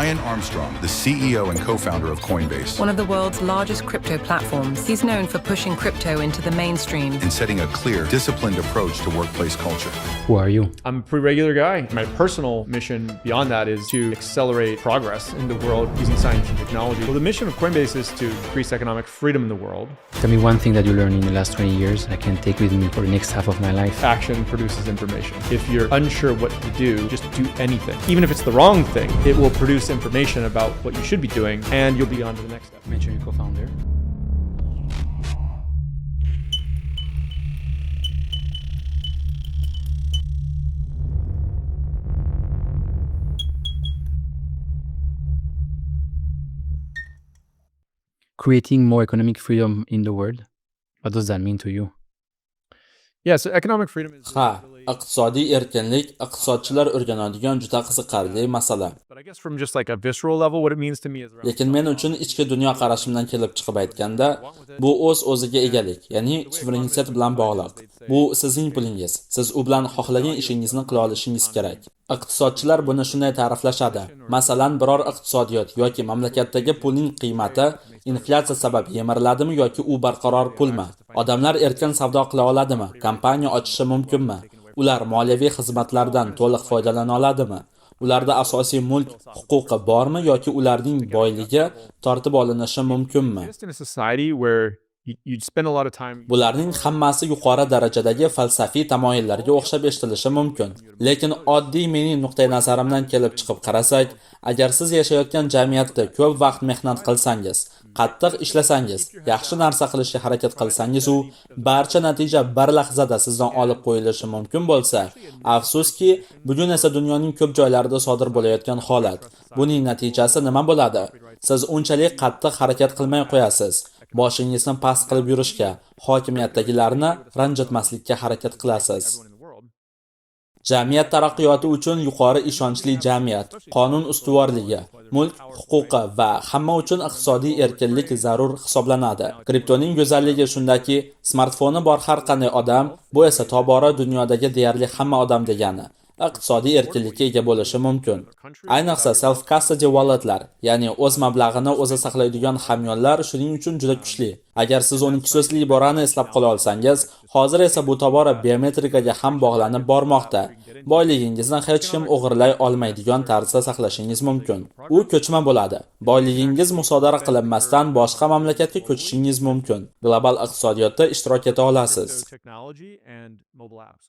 Brian Armstrong, the CEO and co-founder of Coinbase. One of the world's largest crypto platforms, he's known for pushing crypto into the mainstream And setting a clear, disciplined approach to workplace culture. Who are you? I'm a pretty regular guy. My personal mission beyond that is to accelerate progress in the world using science and technology. Well, the mission of Coinbase is to increase economic freedom in the world. Tell me one thing that you learned in the last 20 years I can take with me for the next half of my life. Action produces information. If you're unsure what to do, just do anything. Even if it's the wrong thing, it will produce information about what you should be doing, and you'll be on to the next step. You mentioned your co-founder. Creating more economic freedom in the world. What does that mean to you? Yeah, so economic freedom is Ha, iqtisodiy erkinlik iqtisodchilar o'rganadigan juda qiziqarli masala. But I guess from just like a visceral level, what it means to me is around Lekin men uchun ichki dunyo qarashimdan kelib chiqib aytganda, bu o'z-o'ziga egalik, ya'ni suverenitet bilan bog'liq. Bu sizning pulingiz. Siz u bilan xohlagan ishingizni qila olishingiz kerak. Iqtisodchilar buni shunday ta'riflashadi. Masalan, biror iqtisodiyot yoki mamlakatdagi pulning qiymati inflyatsiya sabab yemiriladimi yoki u barqaror pulmi? Odamlar erkin savdo qila oladimi? Kompaniya ochishi mumkinmi? Ular moliyaviy xizmatlardan to'liq foydalana oladimi? Ularda asosiy mulk huquqi bormi yoki ularning boyligi tortib olinishi mumkinmi? in a society where you spend a lot of time Bularning hammasi yuqori darajadagi falsafiy tamoyillarga o'xshab eshitilishi mumkin. Lekin oddiy mening nuqtai nazarimdan kelib chiqib qarasak, agar siz yashayotgan jamiyatda ko'p vaqt mehnat qilsangiz, qattiq ishlasangiz, yaxshi narsa qilishga harakat qilsangiz, u barcha natija bir lahzada sizdan olib qo'yilishi mumkin bo'lsa, afsuski, bugun esa dunyoning ko'p joylarida sodir bo'layotgan holat. Buning natijasi nima bo'ladi? Siz unchalik qattiq harakat qilmay qo'yasiz. Boshingizni past qilib yurishga, hokimiyatdagilarni ranjitmaslikka harakat qilasiz. Jamiyat taraqqiyoti uchun yuqori ishonchli jamiyat, qonun ustuvorligi, mulk huquqi va hamma uchun iqtisodiy erkinlik zarur hisoblanadi. Kriptoning go'zalligi shundaki, smartfoni bor har qanday odam, bu esa tobora dunyodagi deyarli hamma odam degani. Iqtisodiy erkinlikka ega bo'lishi mumkin. Ayniqsa self-custody walletlar, ya'ni o'z mablag'ini o'zi saqlaydigan hamyonlar shuning uchun juda kuchli. Agar siz 12 so'zli iborani eslab qola olsangiz, hozir esa bu tobora biometrikaga ham bog'lanib bormoqda. Boyligingizni hech kim o'g'irlay olmaydigan tarzda saqlashingiz mumkin. U ko'chma bo'ladi. Boyligingiz musodara qilinmasdan boshqa mamlakatga ko'chishingiz mumkin. Global iqtisodiyotda ishtirok eta olasiz. technology and mobile apps.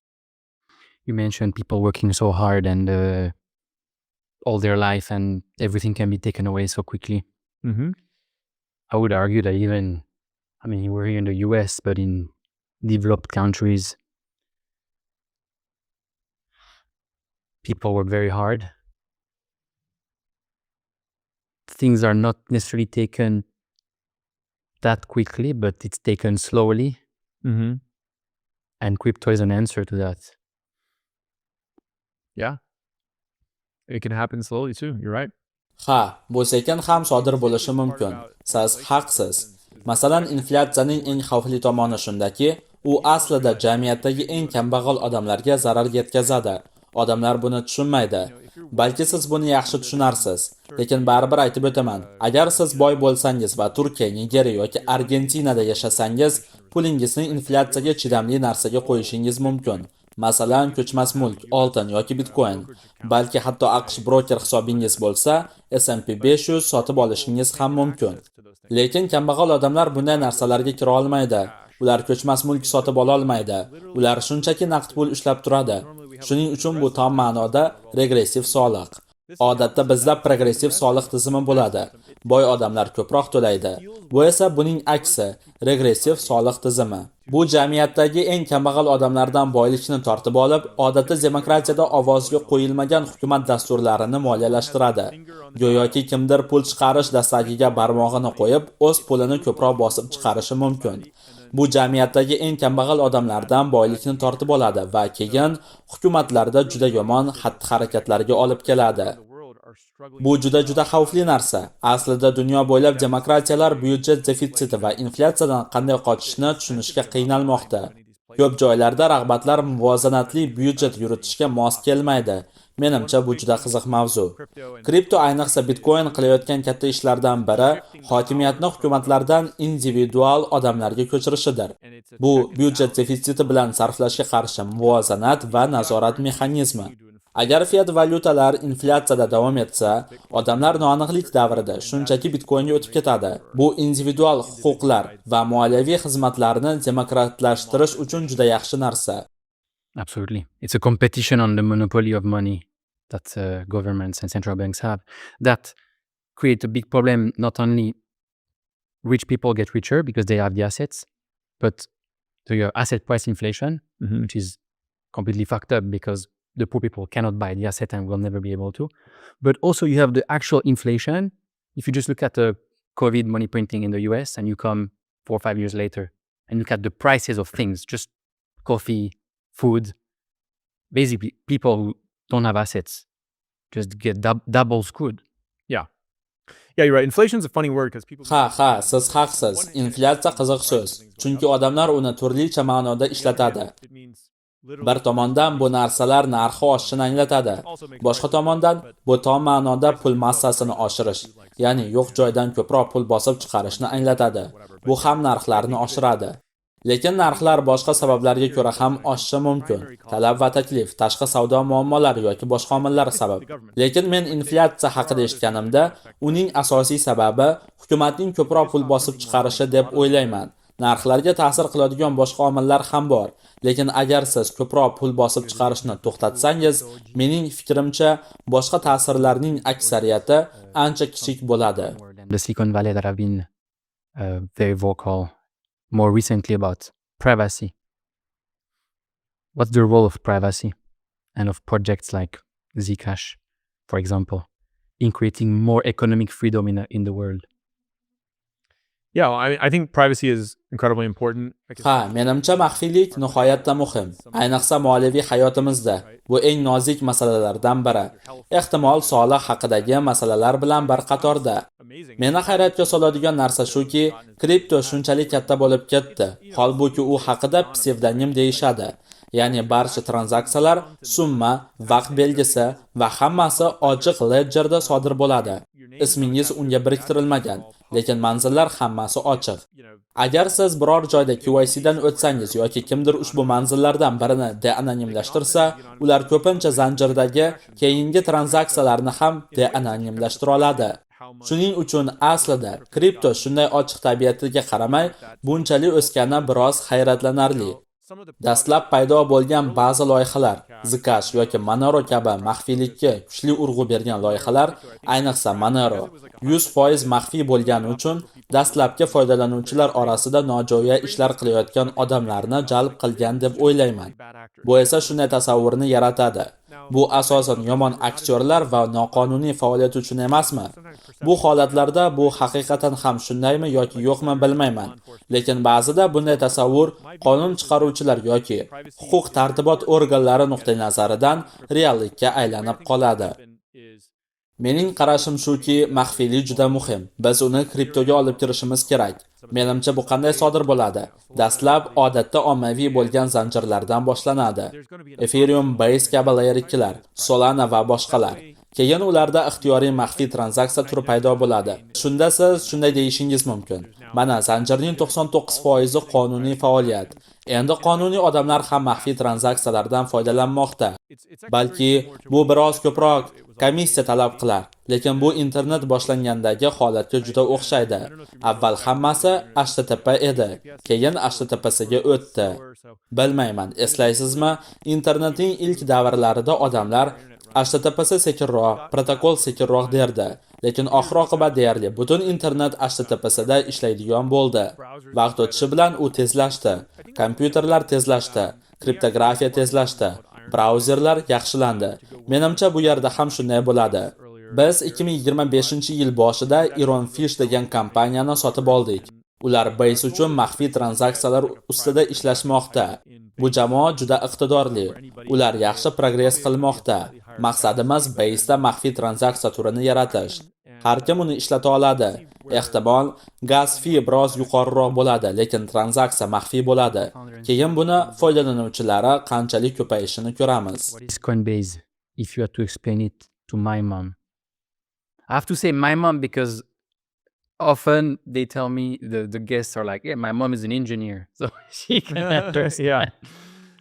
You mentioned people working so hard and all their life and everything can be taken away so quickly. Mm-hmm. I would argue that even, we're here in the US, but in developed countries, people work very hard. Things are not necessarily taken that quickly, but it's taken slowly. Mm-hmm. And crypto is an answer to that. Yeah. It can happen slowly too. You're right. Ha, bu sekin ham sodir bo'lishi mumkin. Siz haqsiz. Masalan, inflyatsiyaning eng xavfli tomoni shundaki, u aslida jamiyatdagi eng kambag'al odamlarga zarar yetkazadi. Odamlar buni tushunmaydi. Balki siz buni yaxshi tushunarsiz. Lekin baribir aytib o'taman. Agar siz boy bo'lsangiz va Turkiya, Nigeriya yoki Argentinada yashasangiz, pulingizni inflyatsiyaga chidamli narsaga qo'yishingiz mumkin. Masalan, ko'chmas mulk, oltin yoki bitcoin. Balki hatto AQSh broker hisobingiz bo'lsa, S&P 500 sotib olishingiz ham mumkin. Lekin kambag'al odamlar bunday narsalarga kira olmaydi. Ular ko'chmas mulk sotib ola olmaydi. Ular shunchaki naqd pul ushlab turadi. Shuning uchun bu tom ma'noda regressiv soliq. Odatda bizda progressiv soliq tizimi bo'ladi. Boy odamlar ko'proq to'laydi. Bu esa buning aksi, regressiv soliq tizimi. Bu jamiyatdagi eng kambag'al odamlardan boylikni tortib olib, odatda demokratiyada ovozga qo'yilmagan hukumat dasturlarini moliyalashtiradi. Go'yoki kimdir pul chiqarish dastagiga barmog'ini qo'yib, o'z pulini ko'proq bosib chiqarishi mumkin. Bu jamiyatdagi eng kambag'al odamlardan boylikni tortib oladi va keyin hukumatlarda juda yomon xatti-harakatlarga olib keladi. Bu juda xavfli narsa. Aslida dunyo bo'ylab demokratiyalar byudjet defitsiti va inflyatsiyadan qanday qochishni tushunishga qiynalmoqda. Ko'p joylarda rag'batlar muvozanatli byudjet yuritishga mos kelmaydi. Menimcha bu juda qiziq mavzu. Kripto ayniqsa Bitcoin qilayotgan katta ishlardan biri hokimiyatni hukumatlardan individual odamlarga ko'chirishidir. Bu byudjet defitsiti bilan sarflashga qarshi muvozanat va nazorat mexanizmi. Agar fiat valyutalar inflyatsiyada davom etsa, odamlar noaniqlik davrida shunchaki Bitcoinga o'tib ketadi. Bu individual huquqlar va moliyaviy xizmatlarni demokratlashtirish uchun juda yaxshi narsa. Absolutely. It's a competition on the monopoly of money that governments and central banks have that create a big problem. Not only rich people get richer because they have the assets, but to your asset price inflation, which is completely fucked up because the poor people cannot buy the asset and will never be able to. But also you have the actual inflation. If you just look at the COVID money printing in the US and you come 4 or 5 years later and look at the prices of things, just coffee, food, basically people who don't have assets just get double screwed. Yeah, you're right. Inflation is a funny word because people. Ha, siz haqsiz. Inflyatsiya qiziq so'z. Chunki odamlar uni turlicha ma'noda ishlatadi. Bir tomondan bu narsalar narxi oshishini anglatadi. Boshqa tomondan bu tom ma'noda pul massasini oshirish, ya'ni yo'q joydan ko'proq pul bosib chiqarishni anglatadi. Bu ham narxlarni oshiradi. Lekin narxlar boshqa sabablarga ko'ra ham oshishi mumkin. Talab va taklif, tashqi savdo muammolari yoki boshqa omillar sabab. Lekin men inflyatsiya haqida eshitganimda, uning asosiy sababi hukumatning ko'proq pul bosib chiqarishi deb o'ylayman. Narxlarga ta'sir qiladigan boshqa omillar ham bor. Lekin agar siz ko'proq pul bosib chiqarishni to'xtatsangiz, mening fikrimcha boshqa ta'sirlarning aksariyati ancha kichik bo'ladi. The Silicon Valley that have been very vocal more recently about privacy. What's the role of privacy and of projects like Zcash, for example, in creating more economic freedom in the world? Yeah, I think privacy is incredibly important. Ha, menimcha maxfiylik nihoyatda muhim. Ayniqsa moliyaviy hayotimizda. Bu eng nozik masalalardan biri. Ehtimol soliq haqidagi masalalar bilan bir qatorda. Meni hayratga soladigan narsa shuki, kripto shunchalik katta bo'lib ketdi. Holbuki u haqida psevdonim deyishadi. Ya'ni barcha tranzaksiyalar, summa, vaqt belgisi va hammasi ochiq ledjerda sodir bo'ladi. Ismingiz unga biriktirilmagan, lekin manzillar hammasi ochiq. Agar siz biror joyda KYC dan o'tsangiz yoki kimdir ushbu manzillardan birini deanonimlashtirsa, ular ko'pincha zanjirdagi keyingi tranzaksiyalarni ham deanonimlashtira oladi. Shuning uchun aslida kripto shunday ochiq tabiatiga qaramay, bunchalik o'sgani biroz hayratlanarli. Dastlab paydo bo'lgan ba'zi loyihalar, Zcash yoki Monero kabi maxfiylikka kuchli urg'u bergan loyihalar, ayniqsa Monero 100% maxfiy bo'lgani uchun dastlabki foydalanuvchilar orasida nojo'ya ishlar qilayotgan odamlarni jalb qilgan deb o'ylayman. Bu esa shunday tasavvurni yaratadi. Bu asosan yomon aktyorlar va noqonuniy faoliyat uchun emasmi? Bu holatlarda bu haqiqatan ham shundaymi yoki yo'qmi bilmayman. Lekin ba'zida bunday tasavvur qonun chiqaruvchilar yoki huquq tartibot organlari nuqtai nazaridan reallikka aylanib qoladi. Mening qarashim shuki, maxfiylik juda muhim. Biz uni kriptoga olib kirishimiz kerak. Menimcha bu qanday sodir bo'ladi? Dastlab odatda ommaviy bo'lgan zanjirlardan boshlanadi. Ethereum, Base kabi layer 2lar, Solana va boshqalar. Keyin ularda ixtiyoriy maxfiy tranzaksiya turi paydo bo'ladi. Shunda siz shunday deyishingiz mumkin. Mana zanjirning 99% qonuniy faoliyat. Endi qonuniy odamlar ham maxfiy tranzaksiyalardan foydalanmoqda. Balki bu biroz ko'proq komissiya talab qilar. Lekin bu internet boshlangandagi holatga juda o'xshaydi. Avval hammasi HTTP edi, keyin HTTPsiga o'tdi. Bilmayman, eslaysizmi? Internetning ilk davrlarida odamlar HTTPsi sekinroq, protokol sekinroq derdi. Lekin oxir-oqibat deyarli butun internet HTTPsida ishlaydigan bo'ldi. Vaqt o'tishi bilan u tezlashdi. Kompyuterlar tezlashdi, kriptografiya tezlashdi, brauzerlar yaxshilandi. Menimcha bu yerda ham shunday bo'ladi. Biz 2025-yil boshida Ironfish degan kompaniyani sotib oldik. Ular Base uchun maxfiy tranzaksiyalar ustida ishlashmoqda. Bu jamoa juda iqtidorli. Ular yaxshi progress qilmoqda. Maqsadimiz Base'da maxfiy tranzaksiya turini yaratish. Har kim uni ishlata oladi. Ehtimol gas fee biroz yuqoriroq bo'ladi, lekin tranzaksiya maxfiy bo'ladi. Keyin buni foydalanuvchilari qanchalik ko'payishini ko'ramiz. Coinbase if you had to explain it to my mom? I have to say my mom because often they tell me, the guests are like, yeah, my mom is an engineer. So she can understand. Yeah.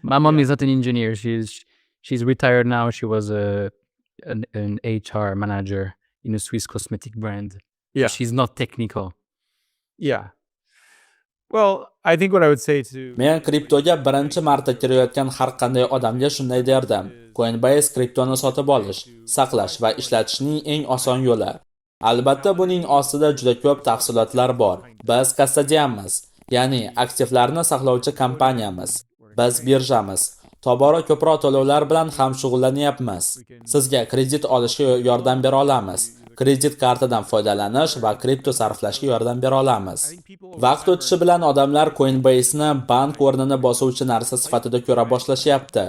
My mom is not an engineer. She's retired now. She was an HR manager in a Swiss cosmetic brand. Yeah. She's not technical. Yeah. Well, I think what I would say to Men kriptoga birinchi marta kirayotgan har qanday odamga shunday derdim. Coinbase kriptoni sotib olish, saqlash va ishlatishning eng oson yo'li. Albatta buning ostida juda ko'p tafsilotlar bor. Biz kassadianmiz, ya'ni aktivlarni saqlovchi kompaniyamiz. Biz birjamiz. Tobora ko'proq to'lovlar bilan ham shug'ullanyapmiz. Sizga kredit olishga yordam bera olamiz. Kredit kartadan foydalanish va kripto sarflashga yordam bera olamiz. Vaqt o'tishi bilan odamlar Coinbase'ni bank o'rnini bosuvchi narsa sifatida ko'ra boshlashyapti.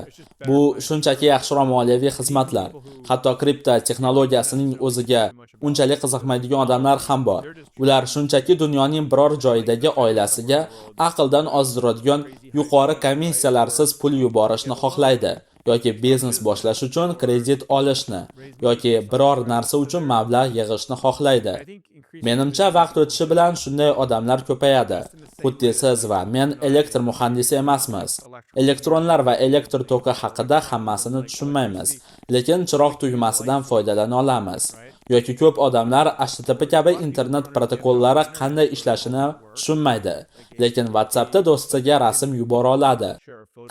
Bu shunchaki yaxshiroq moliyaviy xizmatlar. Hatto kripto texnologiyasining o'ziga unchalik qiziqmaydigan odamlar ham bor. Ular shunchaki dunyoning biror joyidagi oilasiga aqldan ozdiradigan yuqori komissiyalarsiz pul yuborishni xohlaydi. Yoki biznes boshlash uchun kredit olishni yoki biror narsa uchun mablag' yig'ishni xohlaydi. Menimcha vaqt o'tishi bilan shunday odamlar ko'payadi. Xuddi siz va men elektr muhandisi emasmiz. Elektronlar va elektr toki haqida hammasini tushunmaymiz, lekin chiroq tugmasidan foydalana olamiz. Yoki ko'p odamlar HTTP kabi internet protokollari qanday ishlashini tushunmaydi, lekin WhatsAppda do'stiga rasm yubora oladi.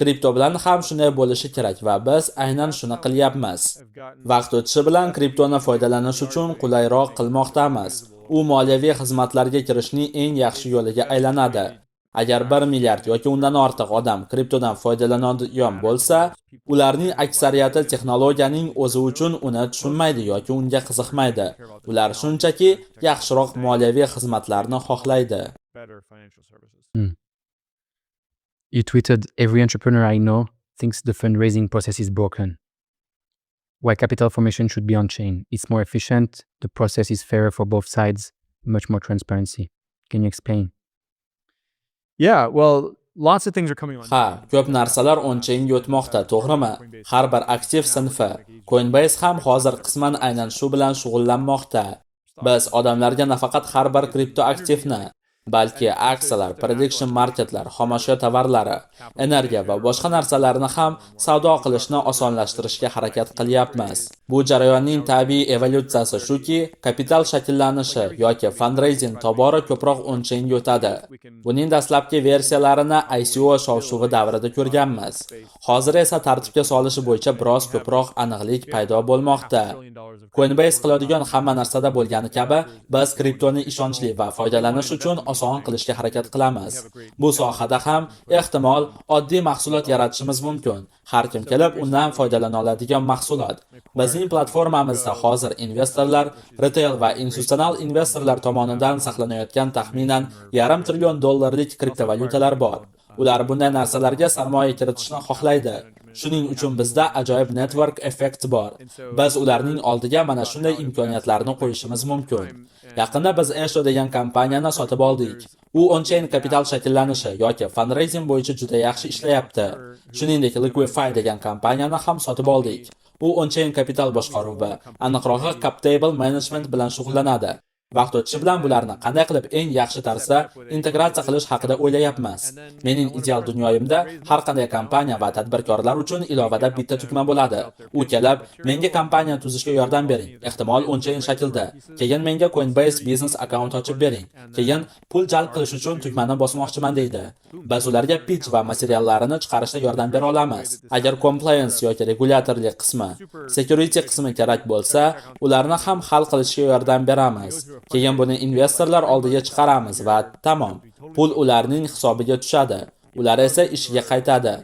Kripto bilan ham shunday bo'lishi kerak va biz aynan shuni qilyapmiz. Vaqt o'tishi bilan kriptoni foydalanish uchun qulayroq qilmoqdamiz. U moliyaviy xizmatlarga kirishning eng yaxshi yo'liga aylanadi. Agar 1 milliard yoki undan ortiq odam kriptodan foydalanadigan bo'lsa, ularning aksariyati texnologiyaning o'zi uchun uni tushunmaydi yoki unga qiziqmaydi. Ular shunchaki yaxshiroq moliyaviy xizmatlarni xohlaydi. You tweeted, every entrepreneur I know thinks the fundraising process is broken. Why capital formation should be on-chain. It's more efficient, the process is fairer for both sides, much more transparency. Can you explain? Yeah, well, lots of things are coming on. Ha, ko'p narsalar on-chainga o'tmoqda, to'g'rimi? Har bir aktiv sinfi. Coinbase ham hozir qisman aynan shu bilan shug'ullanmoqda. Biz odamlarga nafaqat har bir kripto aktivni, balki aksiyalar, prediction marketlar, xomashyo tovarlari, energiya va boshqa narsalarni ham savdo qilishni osonlashtirishga harakat qilyapmiz. Bu jarayonning tabiiy evolyutsiyasi shuki, kapital shakllanishi yoki fundraising tobora ko'proq on-chainga o'tadi. Buning dastlabki versiyalarini ICO shov-shuvi davrida ko'rganmiz. Hozir esa tartibga solishi bo'yicha biroz ko'proq aniqlik paydo bo'lmoqda. Coinbase qiladigan hamma narsada bo'lgani kabi, biz kriptoni ishonchli va foydalanish uchun oson qilishga harakat qilamiz. Bu sohada ham ehtimol oddiy mahsulot yaratishimiz mumkin. Har kim kelib undan foydalana oladigan mahsulot. Bizning platformamizda hozir investorlar, retail va institutsional investorlar tomonidan saqlanayotgan taxminan $1,5 trillion kriptovalyutalar bor. Ular bunday narsalarga sarmoya kiritishni xohlaydi. Shuning uchun bizda ajoyib network effekt bor. Biz ularning oldiga mana shunday imkoniyatlarni qo'yishimiz mumkin. Yaqinda biz Esho degan kompaniyani sotib oldik. U on-chain kapital shakllanishi yoki fundraising bo'yicha juda yaxshi ishlayapti. Shuningdek, Liquify degan kompaniyani ham sotib oldik. U on-chain kapital boshqaruvi, aniqrog'i cap table management bilan shug'ullanadi. Vaqt o'tishi bilan bularni qanday qilib eng yaxshi tarzda integratsiya qilish haqida o'ylayapmiz. Mening ideal dunyoyimda har qanday kompaniya va tadbirkorlar uchun ilovada bitta tugma bo'ladi. U kelib, menga kompaniya tuzishga yordam bering, ehtimol on-chain shaklda. Keyin menga Coinbase business account ochib bering. Keyin pul jalb qilish uchun tugmani bosmoqchiman deydi. Biz ularga pitch va materiallarini chiqarishda yordam bera olamiz. Agar compliance yoki regulyatorlik qismi, security qismi kerak bo'lsa, ularni ham hal qilishga yordam beramiz. Keyin buni investorlar oldiga chiqaramiz va tamom. Pul ularning hisobiga tushadi. Ular esa ishiga qaytadi.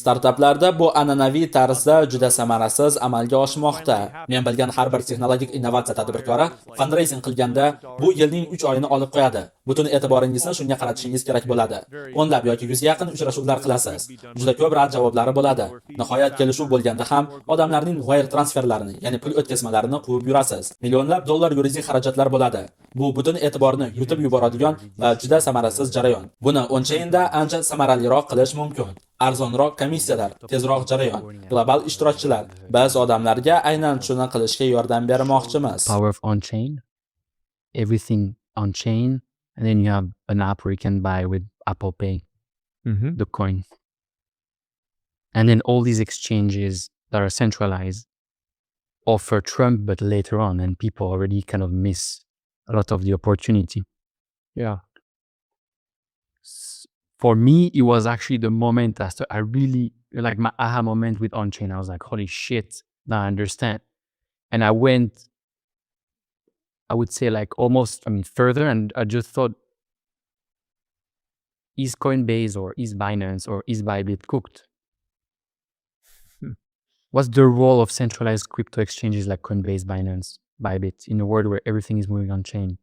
Startaplarda bu an'anaviy tarzda juda samarasiz amalga oshmoqda. Men bilgan har bir texnologik innovatsiya tadbirkori fundraising qilganda bu yilning 3 oyini olib qo'yadi. Butun e'tiboringizni shunga qaratishingiz kerak bo'ladi. O'nlab yoki 100 ga yaqin uchrashuvlar qilasiz. Juda ko'p rad javoblari bo'ladi. Nihoyat kelishuv bo'lganda ham odamlarning wire transferlarini, ya'ni pul o'tkazmalarini quvib yurasiz. Millionlab dollar yuridik xarajatlar bo'ladi. Bu butun e'tiborni yutib yuboradigan va juda samarasiz jarayon. Buni on-chainda ancha samaraliroq qilish mumkin. Arzonroq komissiyalar, tezroq jarayon, global ishtirokchilar. Biz odamlarga aynan shuni qilishga yordam bermoqchimiz. Power of on-chain, everything on-chain, and then you have an app where you can buy with Apple Pay the coin. And then all these exchanges that are centralized offer Trump, but later on, and people already kind of miss a lot of the opportunity. Yeah. For me, it was actually the moment I really, like my aha moment with on-chain. I was like, holy shit, now I understand. And I went, I would say like almost, further, and I just thought, is Coinbase or is Binance or is Bybit cooked? What's the role of centralized crypto exchanges like Coinbase, Binance, Bybit in a world where everything is moving on chain?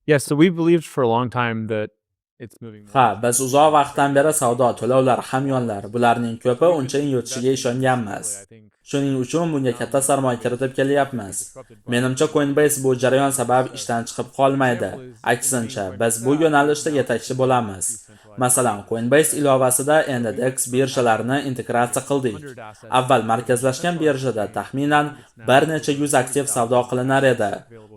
Yeah, so we believed for a long time that it's moving more. Ha, biz uzoq vaqtdan beri savdo, to'lovlar, hamyonlar, bularning ko'pi on-chain yutishiga ishonganmiz. Shuning uchun bunga katta sarmoya kiritib kelyapmiz. Menimcha Coinbase bu jarayon sabab ishdan chiqib qolmaydi. Aksincha, biz bu yo'nalishda yetakchi bo'lamiz. Masalan, Coinbase ilovasida endi DEX birjalarini integratsiya qildik. Avval markazlashgan birjada taxminan bir necha yuz aktiv savdo qilinar edi.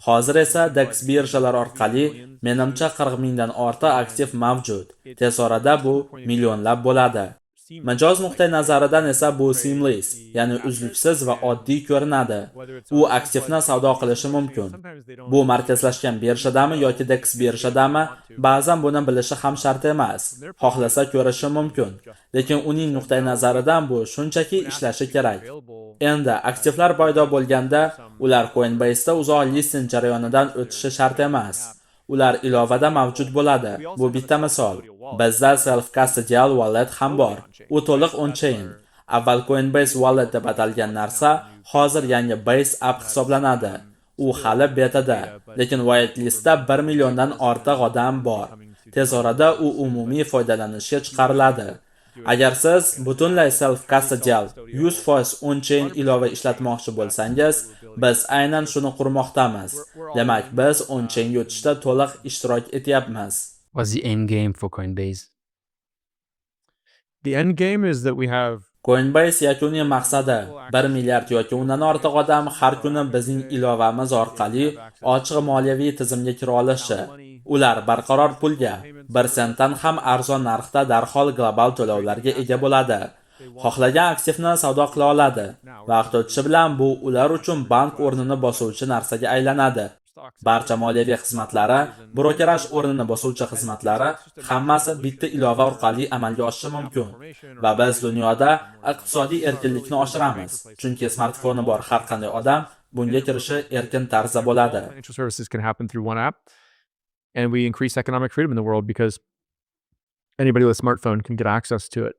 Hozir esa DEX birjalar orqali menimcha 40 mingdan ortiq aktiv mavjud. Tez orada bu millionlab bo'ladi. Mijoz nuqtai nazaridan esa bu seamless, ya'ni uzluksiz va oddiy ko'rinadi. U aktivni savdo qilishi mumkin. Bu markazlashgan birjadami yoki DEX birjadami, ba'zan buni bilishi ham shart emas. Xohlasa ko'rishi mumkin. Lekin uning nuqtai nazaridan bu shunchaki ishlashi kerak. Endi aktivlar paydo bo'lganda, ular Coinbase'da uzoq listing jarayonidan o'tishi shart emas. Ular ilovada mavjud bo'ladi. Bu bitta misol. Bizda self-custodial wallet ham bor. U to'liq on-chain. Avval Coinbase wallet deb atalgan narsa hozir yangi Base app hisoblanadi. U hali betada, lekin whitelistda 1 milliondan ortiq odam bor. Tez orada u umumiy foydalanishga chiqariladi. Agar siz butunlay self-custodial 100% on-chain ilova ishlatmoqchi bo'lsangiz, biz aynan shuni qurmoqdamiz. Demak, biz on-chain yutishda to'liq ishtirok etyapmiz. What's the end game for Coinbase? The end game is that we have Coinbase yakuniy maqsadi 1 milliard yoki undan ortiq odam har kuni bizning ilovamiz orqali ochiq moliyaviy tizimga kira olishi. Ular barqaror pulga 1 sentdan ham arzon narxda darhol global to'lovlarga ega bo'ladi. Xohlagan aktivni savdo qila oladi. Vaqt o'tishi bilan bu ular uchun bank o'rnini bosuvchi narsaga aylanadi. Barcha moliyaviy xizmatlari, brokeraj o'rnini bosuvchi xizmatlari hammasi bitta ilova orqali amalga oshishi mumkin. Va biz dunyoda iqtisodiy erkinlikni oshiramiz. Chunki smartfoni bor har qanday odam bunga kirishi erkin tarzda bo'ladi. financial services can happen through one app, and we increase economic freedom in the world because anybody with a smartphone can get access to it.